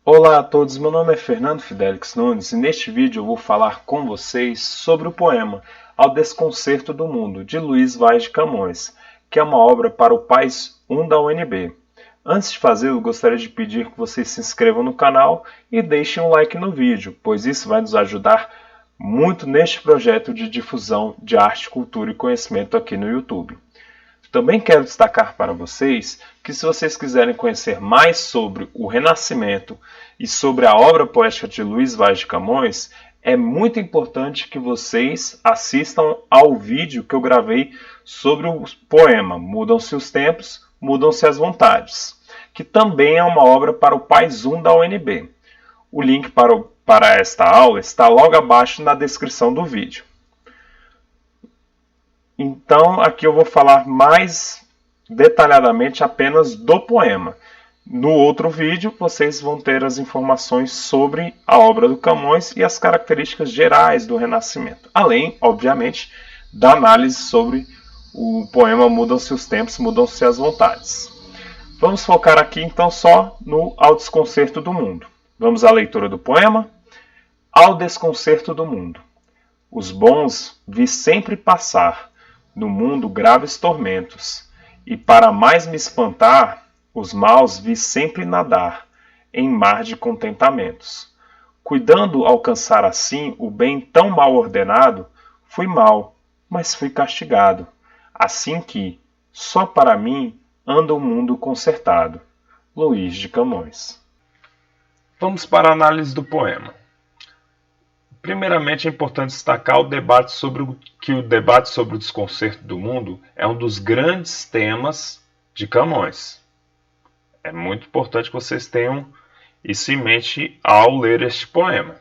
Olá a todos, meu nome é Fernando Fidelix Nunes e neste vídeo eu vou falar com vocês sobre o poema Ao Desconcerto do Mundo, de Luiz Vaz de Camões, que é uma obra para o PAS 1 da UNB. Antes de fazê-lo, gostaria de pedir que vocês se inscrevam no canal e deixem um like no vídeo, pois isso vai nos ajudar muito neste projeto de difusão de arte, cultura e conhecimento aqui no YouTube. Também quero destacar para vocês que, se vocês quiserem conhecer mais sobre o Renascimento e sobre a obra poética de Luiz Vaz de Camões, é muito importante que vocês assistam ao vídeo que eu gravei sobre o poema Mudam-se os Tempos, Mudam-se as Vontades, que também é uma obra para o PAS 1 da UNB. O link para esta aula está logo abaixo na descrição do vídeo. Então, aqui eu vou falar mais detalhadamente apenas do poema. No outro vídeo, vocês vão ter as informações sobre a obra do Camões e as características gerais do Renascimento. Além, obviamente, da análise sobre o poema Mudam-se os Tempos, Mudam-se as Vontades. Vamos focar aqui, então, só no Ao Desconcerto do Mundo. Vamos à leitura do poema. Ao Desconcerto do Mundo. Os bons vi sempre passar no mundo graves tormentos, e para mais me espantar, os maus vi sempre nadar em mar de contentamentos. Cuidando alcançar assim o bem tão mal ordenado, fui mal, mas fui castigado, assim que, só para mim, anda o mundo consertado. Luiz de Camões. Vamos para a análise do poema. Primeiramente, é importante destacar o debate sobre o desconcerto do mundo é um dos grandes temas de Camões. É muito importante que vocês tenham isso em mente ao ler este poema.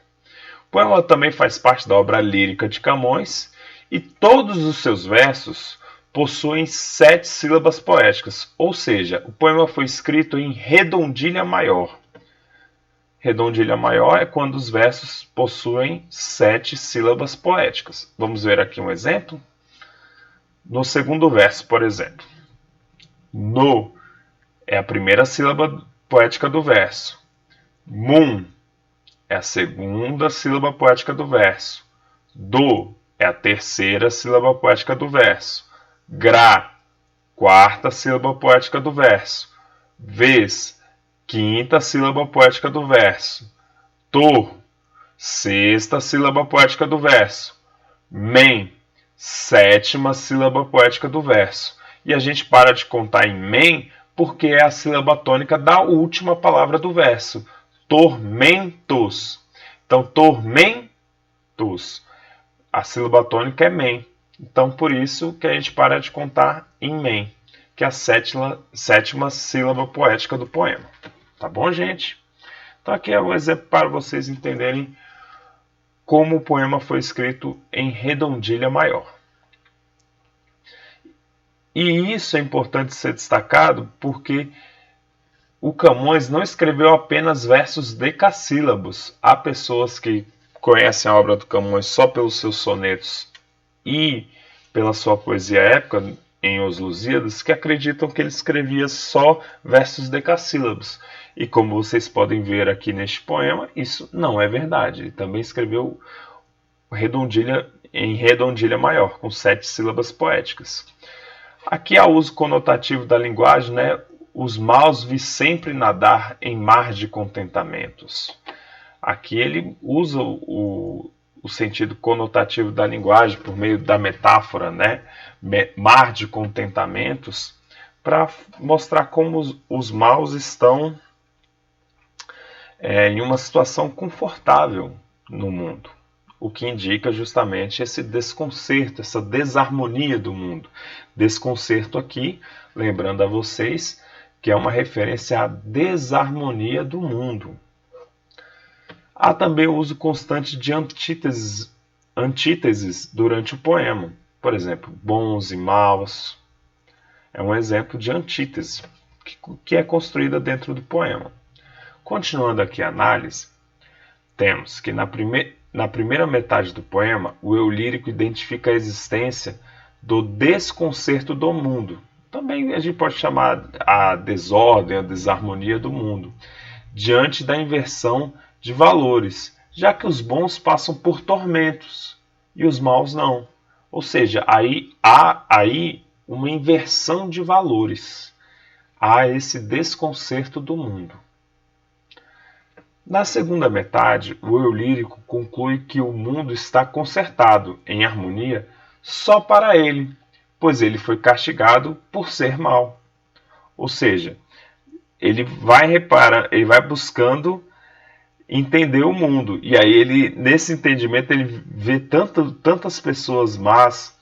O poema também faz parte da obra lírica de Camões e todos os seus versos possuem 7 sílabas poéticas, ou seja, o poema foi escrito em redondilha maior. Redondilha maior é quando os versos possuem 7 sílabas poéticas. Vamos ver aqui um exemplo? No segundo verso, por exemplo. No é a primeira sílaba poética do verso. Mum é a segunda sílaba poética do verso. Do é a terceira sílaba poética do verso. Gra, quarta sílaba poética do verso. Vez, quinta sílaba poética do verso. Tor, sexta sílaba poética do verso. Men, sétima sílaba poética do verso. E a gente para de contar em men porque é a sílaba tônica da última palavra do verso. Tormentos. Então, tormentos. A sílaba tônica é men. Então, por isso que a gente para de contar em men, que é a sétima sílaba poética do poema. Tá bom, gente? Então aqui é um exemplo para vocês entenderem como o poema foi escrito em redondilha maior. E isso é importante ser destacado porque o Camões não escreveu apenas versos decassílabos. Há pessoas que conhecem a obra do Camões só pelos seus sonetos e pela sua poesia épica em Os Lusíadas, que acreditam que ele escrevia só versos decassílabos. E como vocês podem ver aqui neste poema, isso não é verdade. Ele também escreveu em redondilha maior, com 7 sílabas poéticas. Aqui há o uso conotativo da linguagem, né? Os maus vi sempre nadar em mar de contentamentos. Aqui ele usa o sentido conotativo da linguagem por meio da metáfora, né? Mar de contentamentos, para mostrar como os maus estão em uma situação confortável no mundo, o que indica justamente esse desconcerto, essa desarmonia do mundo. Desconcerto aqui, lembrando a vocês, que é uma referência à desarmonia do mundo. Há também o uso constante de antíteses durante o poema. Por exemplo, bons e maus. É um exemplo de antítese que é construída dentro do poema. Continuando aqui a análise, temos que na primeira metade do poema, o eu lírico identifica a existência do desconcerto do mundo. Também a gente pode chamar a desordem, a desarmonia do mundo, diante da inversão de valores, já que os bons passam por tormentos e os maus não. Ou seja, há uma inversão de valores, há esse desconcerto do mundo. Na segunda metade, o eu lírico conclui que o mundo está consertado, em harmonia, só para ele, pois ele foi castigado por ser mau. Ou seja, ele vai buscando entender o mundo. E aí nesse entendimento, ele vê tantas pessoas más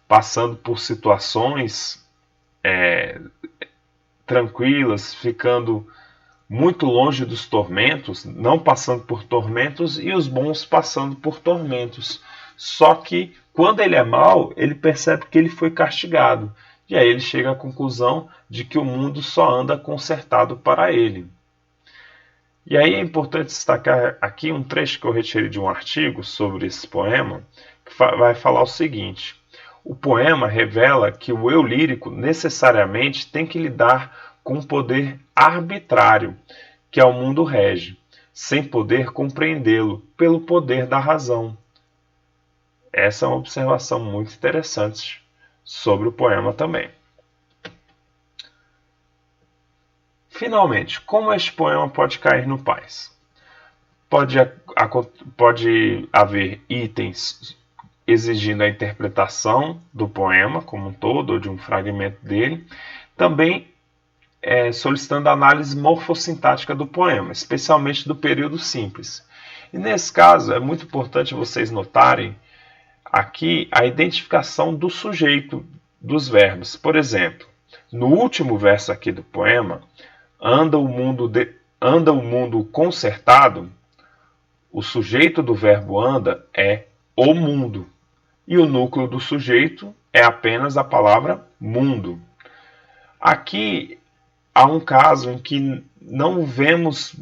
passando por situações tranquilas, ficando muito longe dos tormentos, não passando por tormentos, e os bons passando por tormentos. Só que quando ele é mau, ele percebe que ele foi castigado. E aí ele chega à conclusão de que o mundo só anda consertado para ele. E aí é importante destacar aqui um trecho que eu retirei de um artigo sobre esse poema, que vai falar o seguinte: o poema revela que o eu lírico necessariamente tem que lidar com um poder arbitrário, que ao mundo rege, sem poder compreendê-lo pelo poder da razão. Essa é uma observação muito interessante sobre o poema também. Finalmente, como este poema pode cair no paz? Pode haver itens exigindo a interpretação do poema como um todo, ou de um fragmento dele. Também solicitando a análise morfossintática do poema, especialmente do período simples. E nesse caso, é muito importante vocês notarem aqui a identificação do sujeito dos verbos. Por exemplo, no último verso aqui do poema, anda o mundo consertado, o sujeito do verbo anda é o mundo, e o núcleo do sujeito é apenas a palavra mundo. Aqui há um caso em que não vemos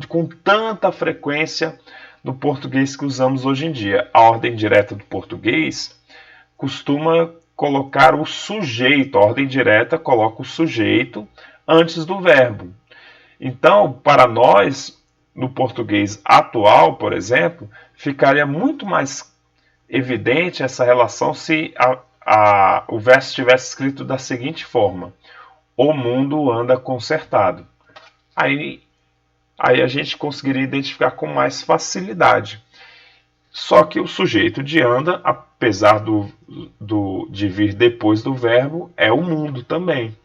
com tanta frequência no português que usamos hoje em dia. A ordem direta do português costuma colocar o sujeito, a ordem direta coloca o sujeito antes do verbo. Então, para nós, no português atual, por exemplo, ficaria muito mais evidente essa relação se o verso estivesse escrito da seguinte forma: o mundo anda consertado. Aí a gente conseguiria identificar com mais facilidade. Só que o sujeito de anda, apesar de vir depois do verbo, é o mundo também.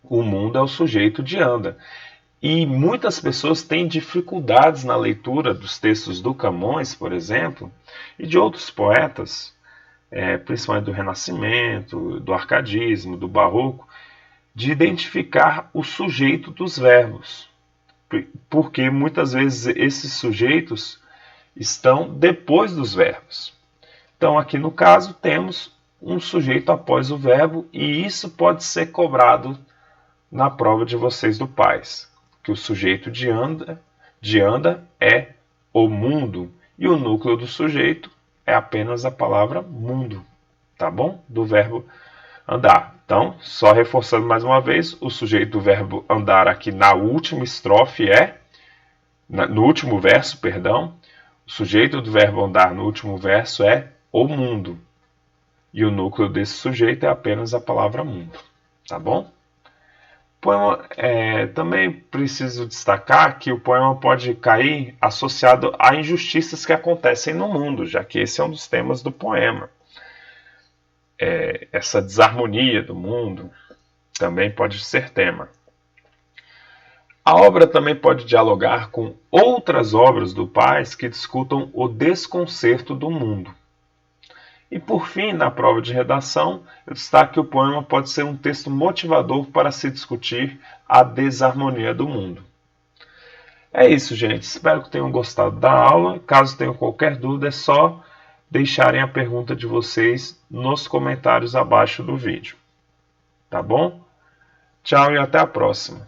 O mundo é o sujeito de anda. E muitas pessoas têm dificuldades na leitura dos textos do Camões, por exemplo, e de outros poetas, principalmente do Renascimento, do Arcadismo, do Barroco, de identificar o sujeito dos verbos, porque muitas vezes esses sujeitos estão depois dos verbos. Então, aqui no caso, temos um sujeito após o verbo, e isso pode ser cobrado na prova de vocês do PAS, que o sujeito de anda é o mundo, e o núcleo do sujeito é apenas a palavra mundo, tá bom? Do verbo andar. Então, só reforçando mais uma vez, o sujeito do verbo andar aqui na última estrofe no último verso, perdão, o sujeito do verbo andar no último verso é o mundo. E o núcleo desse sujeito é apenas a palavra mundo, tá bom? Poema, também preciso destacar que o poema pode cair associado a injustiças que acontecem no mundo, já que esse é um dos temas do poema. Essa desarmonia do mundo também pode ser tema. A obra também pode dialogar com outras obras do Paz que discutam o desconcerto do mundo. E por fim, na prova de redação, eu destaco que o poema pode ser um texto motivador para se discutir a desarmonia do mundo. É isso, gente. Espero que tenham gostado da aula. Caso tenham qualquer dúvida, é só deixarem a pergunta de vocês nos comentários abaixo do vídeo. Tá bom? Tchau e até a próxima.